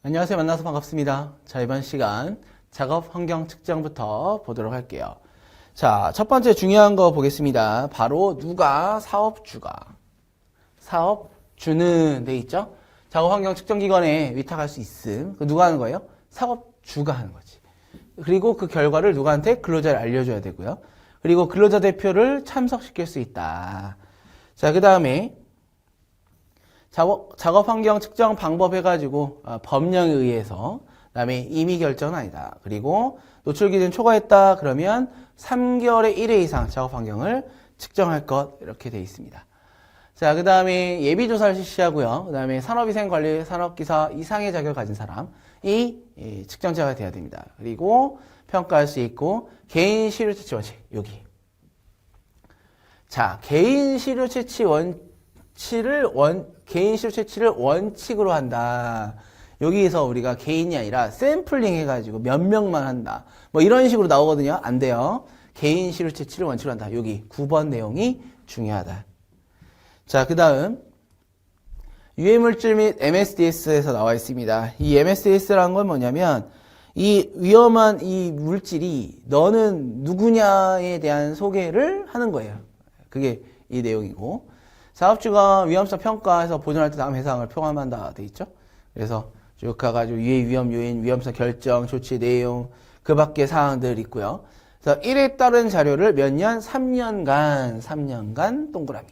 안녕하세요. 만나서 반갑습니다. 자, 이번 시간 작업 환경 측정부터 보도록 할게요. 자, 첫 번째 중요한 거 보겠습니다. 바로 누가 사업주는 돼 있죠? 작업 환경 측정 기관에 위탁할 수 있음. 그 누가 하는 거예요? 사업주가 하는 거지. 그리고 그 결과를 누구한테? 근로자를 알려줘야 되고요. 그리고 근로자 대표를 참석시킬 수 있다. 자, 그 다음에 작업 환경 측정 방법 해가지고 법령에 의해서 그다음에 임의 결정은 아니다. 그리고 노출 기준 초과했다 그러면 3개월에 1회 이상 작업 환경을 측정할 것 이렇게 되어 있습니다. 자, 그 다음에 예비 조사를 실시하고요. 그 다음에 산업위생관리 산업기사 이상의 자격을 가진 사람이 측정자가 돼야 됩니다. 그리고 평가할 수 있고 개인 시료 채취 원칙 여기. 자, 개인 시료 채취 원칙을 원칙으로 한다. 여기에서 우리가 개인이 아니라 샘플링 해가지고 몇 명만 한다. 뭐 이런 식으로 나오거든요. 안 돼요. 개인 시료 채취를 원칙으로 한다. 여기 9번 내용이 중요하다. 자, 그 다음 유해물질 및 MSDS에서 나와 있습니다. 이 MSDS라는 건 뭐냐면 이 위험한 이 물질이 너는 누구냐에 대한 소개를 하는 거예요. 그게 이 내용이고 사업주가 위험성 평가에서 보존할 때 다음 해상을 포함한다 돼 있죠. 그래서 쭉 가가지고 유해 위험 요인, 위험성 결정, 조치 내용 그 밖의 사항들 있고요. 그래서 1에 따른 자료를 몇 년? 3년간 동그라미.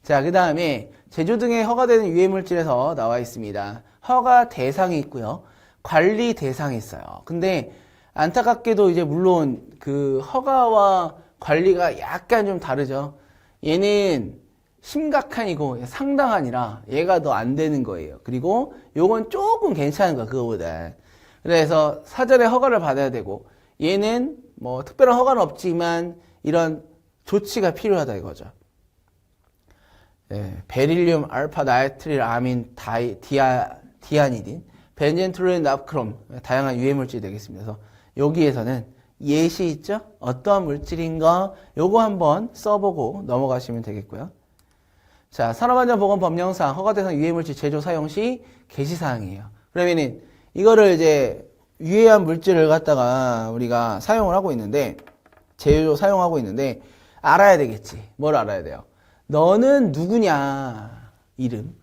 자, 그 다음에 제조 등에 허가되는 유해 물질에서 나와 있습니다. 허가 대상이 있고요. 관리 대상이 있어요. 근데 안타깝게도 이제 물론 그 허가와 관리가 약간 좀 다르죠. 얘는 심각한이고 상당한이라 얘가 더 안 되는 거예요. 그리고 요건 조금 괜찮은 거야, 그거보다. 그래서 사전에 허가를 받아야 되고 얘는 뭐 특별한 허가는 없지만 이런 조치가 필요하다 이거죠. 베릴륨, 알파, 나이트릴, 아민, 디아니딘, 벤젠툴린, 납크롬 다양한 유해 물질이 되겠습니다. 그래서 여기에서는 예시 있죠? 어떠한 물질인가 요거 한번 써보고 넘어가시면 되겠고요. 자, 산업안전보건법령상 허가대상 유해물질 제조 사용 시 게시사항이에요. 그러면은 이거를 이제 유해한 물질을 갖다가 우리가 사용을 하고 있는데 제조 사용하고 있는데 알아야 되겠지. 뭘 알아야 돼요? 너는 누구냐 이름.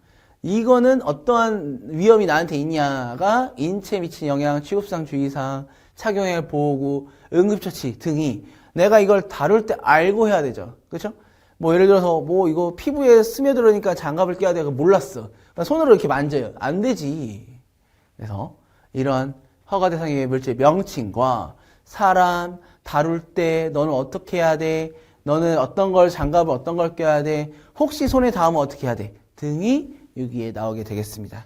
이거는 어떠한 위험이 나한테 있냐가 인체에 미친 영향, 취급상 주의사항, 착용의 보호구, 응급처치 등이 내가 이걸 다룰 때 알고 해야 되죠. 그렇죠? 뭐 예를 들어서 뭐 이거 피부에 스며들으니까 장갑을 껴야 돼. 몰랐어. 그러니까 손으로 이렇게 만져요. 안 되지. 그래서 이런 허가대상 유해 물질 명칭과 사람 다룰 때 너는 어떻게 해야 돼? 너는 어떤 걸 장갑을 어떤 걸 껴야 돼? 혹시 손에 닿으면 어떻게 해야 돼? 등이 여기에 나오게 되겠습니다.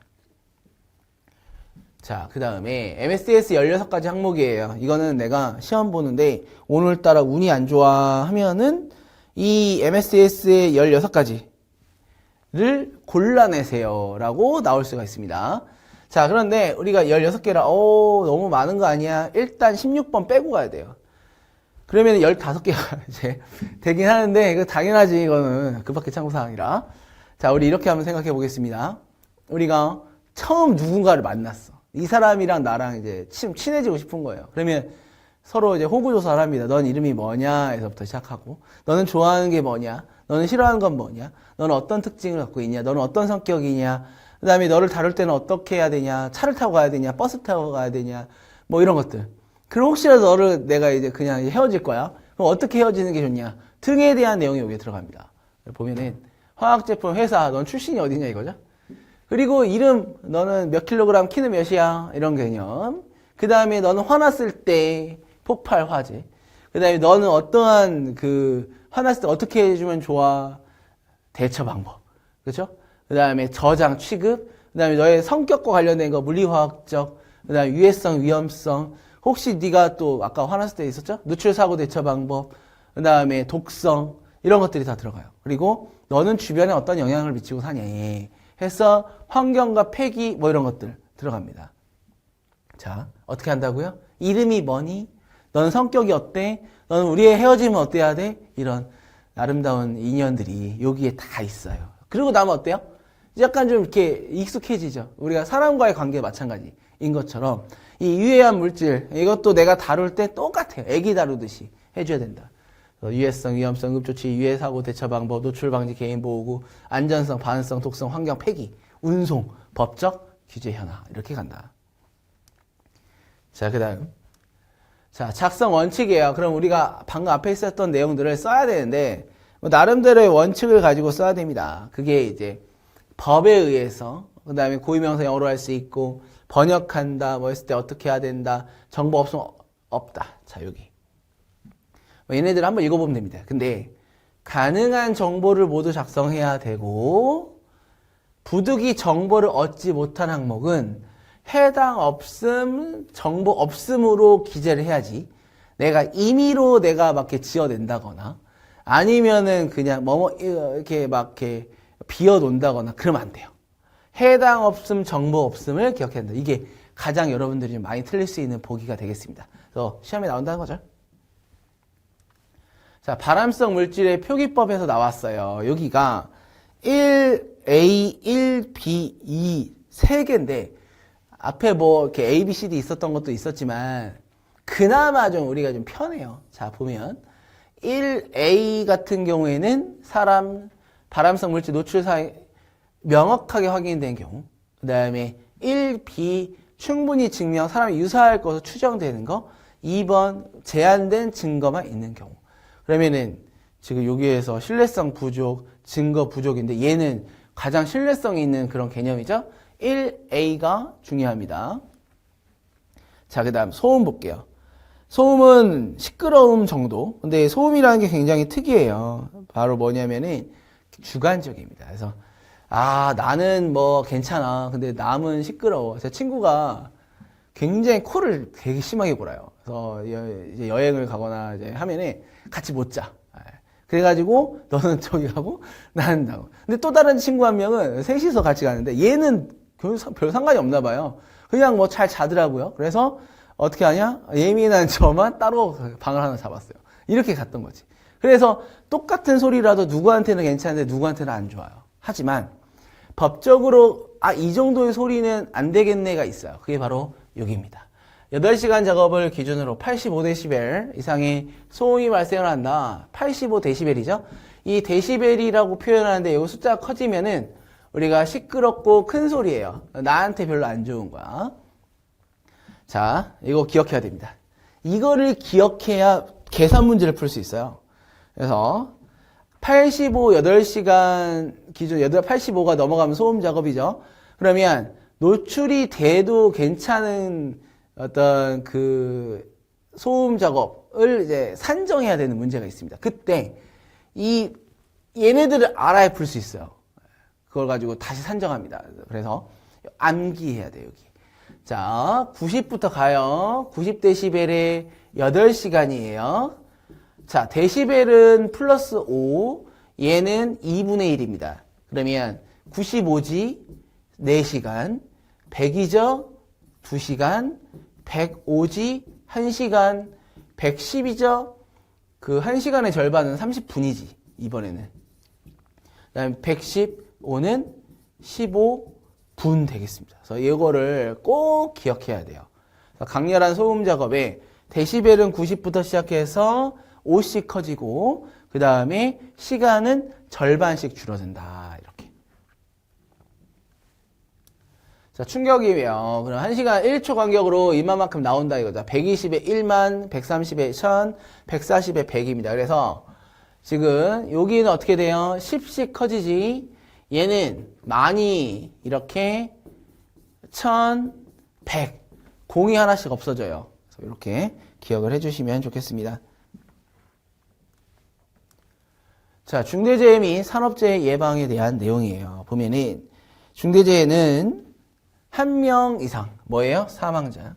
자, 그 다음에 MSDS 16가지 항목이에요. 이거는 내가 시험 보는데 오늘따라 운이 안 좋아 하면은 이 MSDS의 16가지를 골라내세요 라고 나올 수가 있습니다. 자, 그런데 우리가 16개라 너무 많은 거 아니야? 일단 16번 빼고 가야 돼요. 그러면 15개가 이제 되긴 하는데 이거 당연하지. 이거는 급박한 참고사항이라. 자, 우리 이렇게 한번 생각해 보겠습니다. 우리가 처음 누군가를 만났어. 이 사람이랑 나랑 이제 친해지고 싶은 거예요. 그러면 서로 이제 호구조사를 합니다. 넌 이름이 뭐냐? 에서부터 시작하고 너는 좋아하는 게 뭐냐? 너는 싫어하는 건 뭐냐? 너는 어떤 특징을 갖고 있냐? 너는 어떤 성격이냐? 그 다음에 너를 다룰 때는 어떻게 해야 되냐? 차를 타고 가야 되냐? 버스 타고 가야 되냐? 뭐 이런 것들. 그럼 혹시라도 너를 내가 이제 그냥 헤어질 거야? 그럼 어떻게 헤어지는 게 좋냐? 등에 대한 내용이 여기에 들어갑니다. 보면은 화학제품 회사 넌 출신이 어디냐 이거죠? 그리고 이름 너는 몇 킬로그램 키는 몇이야? 이런 개념. 그 다음에 너는 화났을 때 폭발 화재. 그 다음에 너는 어떠한 화났을 때 어떻게 해주면 좋아? 대처 방법. 그렇죠? 그 다음에 저장 취급. 그 다음에 너의 성격과 관련된 거 물리화학적. 그 다음에 유해성, 위험성. 혹시 네가 또 아까 화났을 때 있었죠? 누출사고 대처 방법. 그 다음에 독성. 이런 것들이 다 들어가요. 그리고 너는 주변에 어떤 영향을 미치고 사냐 해서 환경과 폐기 뭐 이런 것들 들어갑니다. 자, 어떻게 한다고요? 이름이 뭐니? 너는 성격이 어때? 너는 우리의 헤어지면 어때야 돼? 이런 아름다운 인연들이 여기에 다 있어요. 그리고 나면 어때요? 약간 좀 이렇게 익숙해지죠. 우리가 사람과의 관계 마찬가지인 것처럼 이 유해한 물질 이것도 내가 다룰 때 똑같아요. 애기 다루듯이 해줘야 된다. 유해성, 위험성, 응급조치, 유해사고 대처방법, 노출방지, 개인보호구, 안전성, 반응성, 독성, 환경, 폐기, 운송, 법적, 규제 현황 이렇게 간다. 자, 그 다음 자, 작성 원칙이에요. 그럼 우리가 방금 앞에 있었던 내용들을 써야 되는데 나름대로의 원칙을 가지고 써야 됩니다. 그게 이제 법에 의해서 그 다음에 고유명사 영어로 할 수 있고 번역한다 뭐 했을 때 어떻게 해야 된다 정보 없으면 없다. 자, 여기 얘네들 한번 읽어보면 됩니다. 근데 가능한 정보를 모두 작성해야 되고 부득이 정보를 얻지 못한 항목은 해당 없음, 정보 없음으로 기재를 해야지. 내가 임의로 내가 막 이렇게 지어낸다거나 아니면은 그냥 이렇게 막 이렇게 비워놓는다거나 그러면 안 돼요. 해당 없음, 정보 없음을 기억해야 된다. 이게 가장 여러분들이 좀 많이 틀릴 수 있는 보기가 되겠습니다. 그래서 시험에 나온다는 거죠. 자, 발암성 물질의 표기법에서 나왔어요. 여기가 1A, 1B, 2 세 개인데 앞에 뭐 이렇게 A, B, C, D 있었던 것도 있었지만 그나마 좀 우리가 좀 편해요. 자, 보면 1A 같은 경우에는 사람 발암성 물질 노출 사이 명확하게 확인된 경우, 그 다음에 1B 충분히 증명 사람이 유사할 것으로 추정되는 거, 2번 제한된 증거만 있는 경우. 그러면은 지금 여기에서 신뢰성 부족, 증거 부족인데 얘는 가장 신뢰성이 있는 그런 개념이죠. 1A가 중요합니다. 자, 그 다음 소음 볼게요. 소음은 시끄러움 정도. 근데 소음이라는 게 굉장히 특이해요. 바로 뭐냐면은 주관적입니다. 그래서 나는 뭐 괜찮아. 근데 남은 시끄러워. 제 친구가 굉장히 코를 되게 심하게 골아요. 그래서 이제 여행을 가거나 이제 하면은 같이 못 자. 그래가지고 너는 저기 가고 나는 나고. 근데 또 다른 친구 한 명은 셋이서 같이 가는데 얘는 별 상관이 없나 봐요. 그냥 뭐 잘 자더라고요. 그래서 어떻게 하냐? 예민한 저만 따로 방을 하나 잡았어요. 이렇게 갔던 거지. 그래서 똑같은 소리라도 누구한테는 괜찮은데 누구한테는 안 좋아요. 하지만 법적으로 이 정도의 소리는 안 되겠네가 있어요. 그게 바로 여기입니다. 8시간 작업을 기준으로 85데시벨 이상의 소음이 발생을 한다. 85데시벨이죠. 이 데시벨이라고 표현하는데 이 숫자가 커지면은 우리가 시끄럽고 큰 소리예요. 나한테 별로 안 좋은 거야. 자, 이거 기억해야 됩니다. 이거를 기억해야 계산 문제를 풀 수 있어요. 그래서 85, 8시간 기준 85가 넘어가면 소음 작업이죠. 그러면 노출이 돼도 괜찮은 어떤 그 소음 작업을 이제 산정해야 되는 문제가 있습니다. 그때 얘네들을 알아야 풀 수 있어요. 그걸 가지고 다시 산정합니다. 그래서 암기해야 돼요, 여기. 자, 90부터 가요. 90데시벨에 8시간이에요. 자, 데시벨은 플러스 5, 얘는 2분의 1입니다. 그러면 95지 4시간, 100이죠 2시간, 105지 1시간, 110이죠 그 1시간의 절반은 30분이지 이번에는. 그 다음에 115는 15분 되겠습니다. 그래서 이거를 꼭 기억해야 돼요. 강렬한 소음 작업에 데시벨은 90부터 시작해서 5씩 커지고 그 다음에 시간은 절반씩 줄어든다. 이렇게. 자, 충격이면 그럼 1시간 1초 간격으로 이만큼 나온다 이거죠. 120에 1만, 130에 1000, 140에 100입니다. 그래서 지금 여기는 어떻게 돼요? 10씩 커지지. 얘는 많이 이렇게 1000, 100 공이 하나씩 없어져요. 그래서 이렇게 기억을 해주시면 좋겠습니다. 자, 중대재해 및 산업재해 예방에 대한 내용이에요. 보면은 중대재해는 1명 이상 뭐예요? 사망자.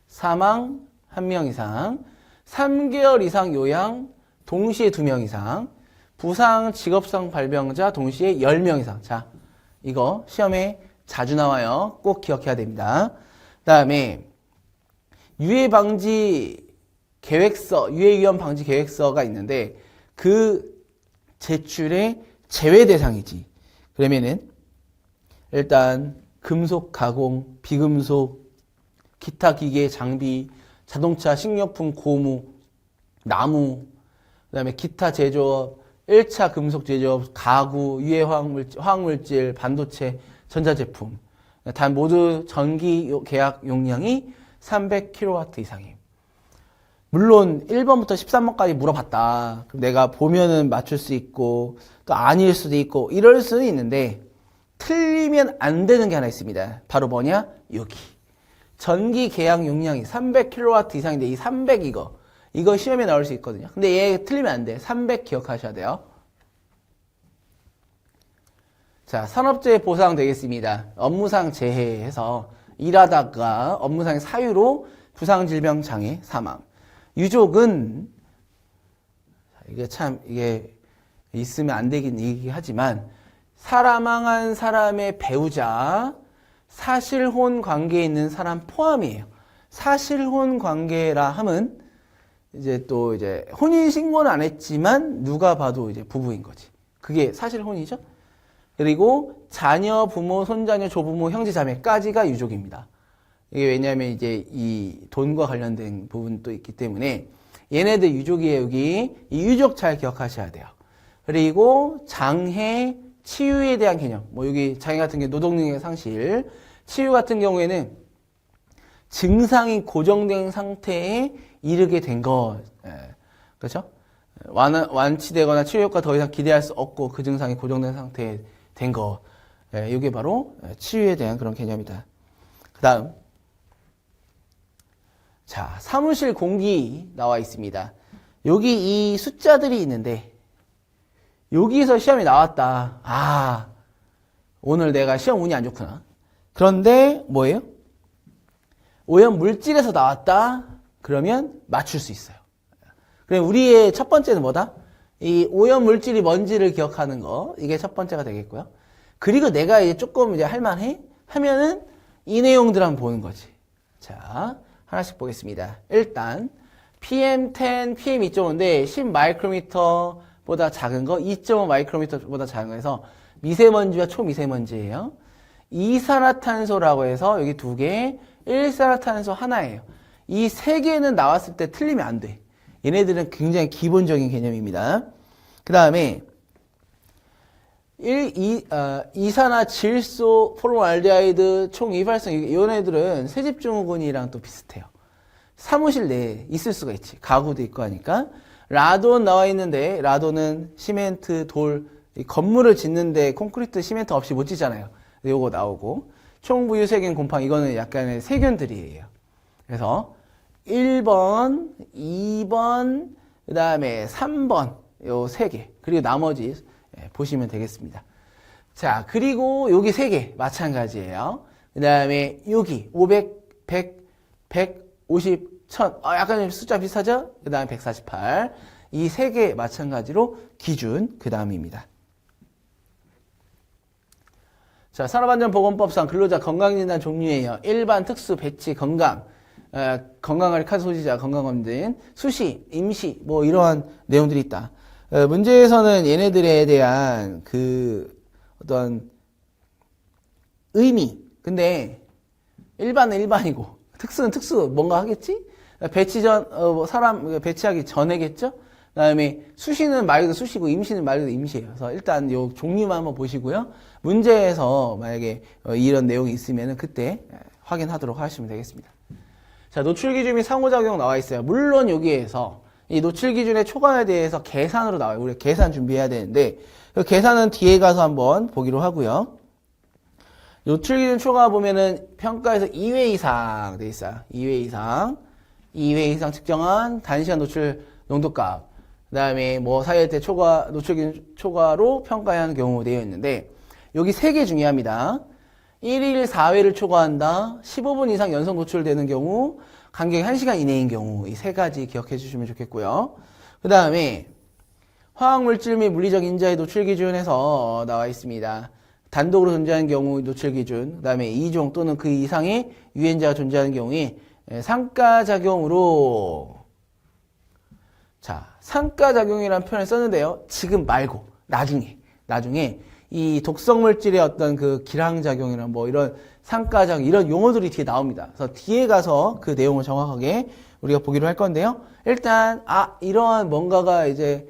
사망 1명 이상, 3개월 이상 요양 동시에 2명 이상, 부상 직업성 발병자 동시에 10명 이상. 자, 이거 시험에 자주 나와요. 꼭 기억해야 됩니다. 그 다음에 유해방지 계획서, 유해위험 방지 계획서가 있는데 그 제출의 제외 대상이지. 그러면은 일단 금속 가공, 비금속, 기타 기계, 장비, 자동차, 식료품, 고무, 나무, 그다음에 기타 제조업, 1차 금속 제조업, 가구, 유해 화학물질, 반도체, 전자제품. 단 모두 전기 계약 용량이 300kW 이상이에요. 물론 1번부터 13번까지 물어봤다. 그럼 내가 보면은 맞출 수 있고 또 아닐 수도 있고 이럴 수는 있는데 틀리면 안 되는 게 하나 있습니다. 바로 뭐냐? 여기. 전기 계약 용량이 300kW 이상인데 이 300 이거 시험에 나올 수 있거든요. 근데 얘 틀리면 안 돼. 300 기억하셔야 돼요. 자, 산업재해 보상 되겠습니다. 업무상 재해해서 일하다가 업무상의 사유로 부상질병 장애 사망. 유족은 이게 참 이게 있으면 안 되긴 얘기하지만 사망한 사람의 배우자, 사실혼 관계에 있는 사람 포함이에요. 사실혼 관계라 함은 이제 또 이제 혼인신고는 안 했지만 누가 봐도 이제 부부인 거지. 그게 사실혼이죠. 그리고 자녀, 부모, 손자녀, 조부모, 형제, 자매까지가 유족입니다. 이게 왜냐하면 이제 이 돈과 관련된 부분도 있기 때문에 얘네들 유족이에요. 여기 이 유족 잘 기억하셔야 돼요. 그리고 장애, 치유에 대한 개념. 뭐 여기 장애 같은 게 노동능력 상실, 치유 같은 경우에는 증상이 고정된 상태에 이르게 된 것, 그렇죠? 완치되거나 치유 효과 더 이상 기대할 수 없고 그 증상이 고정된 상태에 된 거, 이게 바로 치유에 대한 그런 개념이다. 그 다음, 자, 사무실 공기 나와 있습니다. 여기 이 숫자들이 있는데 여기서 시험이 나왔다. 아, 오늘 내가 시험 운이 안 좋구나. 그런데 뭐예요? 오염 물질에서 나왔다. 그러면 맞출 수 있어요. 그럼 우리의 첫 번째는 뭐다? 이 오염 물질이 뭔지를 기억하는 거. 이게 첫 번째가 되겠고요. 그리고 내가 이제 조금 이제 할만해? 하면은 이 내용들 한번 보는 거지. 자, 하나씩 보겠습니다. 일단 PM10, PM2.5인데 10 마이크로미터보다 작은 거, 2.5 마이크로미터보다 작은 거에서 미세먼지와 초미세먼지예요. 이산화탄소라고 해서 여기 두 개, 일산화탄소 하나예요. 이 세 개는 나왔을 때 틀리면 안 돼. 얘네들은 굉장히 기본적인 개념입니다. 그 다음에 이산화 질소, 포름알데하이드, 총이발성 이런 애들은 세집증후군이랑 또 비슷해요. 사무실 내에 있을 수가 있지. 가구도 있고 하니까. 라돈 나와 있는데 라돈은 시멘트, 돌, 건물을 짓는데 콘크리트, 시멘트 없이 못 짓잖아요. 요거 나오고. 총부유세균, 곰팡이 이거는 약간의 세균들이에요. 그래서 1번, 2번, 그 다음에 3번 요 3개 그리고 나머지 보시면 되겠습니다. 자, 그리고 여기 3개 마찬가지예요. 그 다음에 여기 500, 100, 150, 1000 약간 숫자 비슷하죠? 그 다음에 148 이 3개 마찬가지로 기준 그 다음입니다. 자, 산업안전보건법상 근로자 건강진단 종류예요. 일반, 특수, 배치, 건강, 건강관리 카드 소지자, 건강검진, 수시, 임시, 뭐 이러한 내용들이 있다. 문제에서는 얘네들에 대한 그 어떤 의미, 근데 일반은 일반이고 특수는 특수, 뭔가 하겠지? 배치 전, 사람 배치하기 전에겠죠? 그 다음에 수시는 말 그대로 수시고 임시는 말 그대로 임시예요. 그래서 일단 요 종류만 한번 보시고요. 문제에서 만약에 이런 내용이 있으면 그때 확인하도록 하시면 되겠습니다. 자, 노출 기준 및 상호작용 나와 있어요. 물론 여기에서 이 노출 기준의 초과에 대해서 계산으로 나와요. 우리가 계산 준비해야 되는데 그 계산은 뒤에 가서 한번 보기로 하고요. 노출 기준 초과 보면은 평가에서 2회 이상 돼 있어요. 2회 이상 측정한 단시간 노출 농도값. 그 다음에 뭐 사이에 때 초과, 노출 기준 초과로 평가해야 하는 경우 되어 있는데 여기 3개 중요합니다. 1일 4회를 초과한다. 15분 이상 연속 노출되는 경우, 간격이 1시간 이내인 경우 이 3가지 기억해 주시면 좋겠고요. 그 다음에 화학물질 및 물리적 인자의 노출 기준에서 나와 있습니다. 단독으로 존재하는 경우 노출 기준, 그 다음에 2종 또는 그 이상의 유해인자가 존재하는 경우에 상가작용으로 자, 상가작용이라는 표현을 썼는데요. 지금 말고 나중에 이 독성물질의 어떤 그 기량작용이나 뭐 이런 상가작 이런 용어들이 뒤에 나옵니다. 그래서 뒤에 가서 그 내용을 정확하게 우리가 보기로 할 건데요. 일단 이러한 뭔가가 이제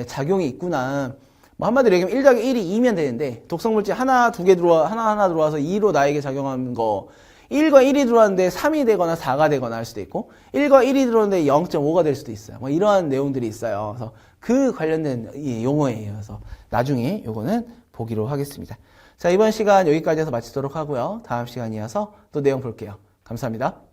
작용이 있구나. 뭐 한마디로 얘기하면 1 더하기 1이 2면 되는데 독성물질 하나 들어와서 2로 나에게 작용하는 거 1과 1이 들어왔는데 3이 되거나 4가 되거나 할 수도 있고 1과 1이 들어왔는데 0.5가 될 수도 있어요. 뭐 이러한 내용들이 있어요. 그래서 그 관련된 이 용어예요. 그래서 나중에 요거는 보기로 하겠습니다. 자, 이번 시간 여기까지 해서 마치도록 하고요. 다음 시간 이어서 또 내용 볼게요. 감사합니다.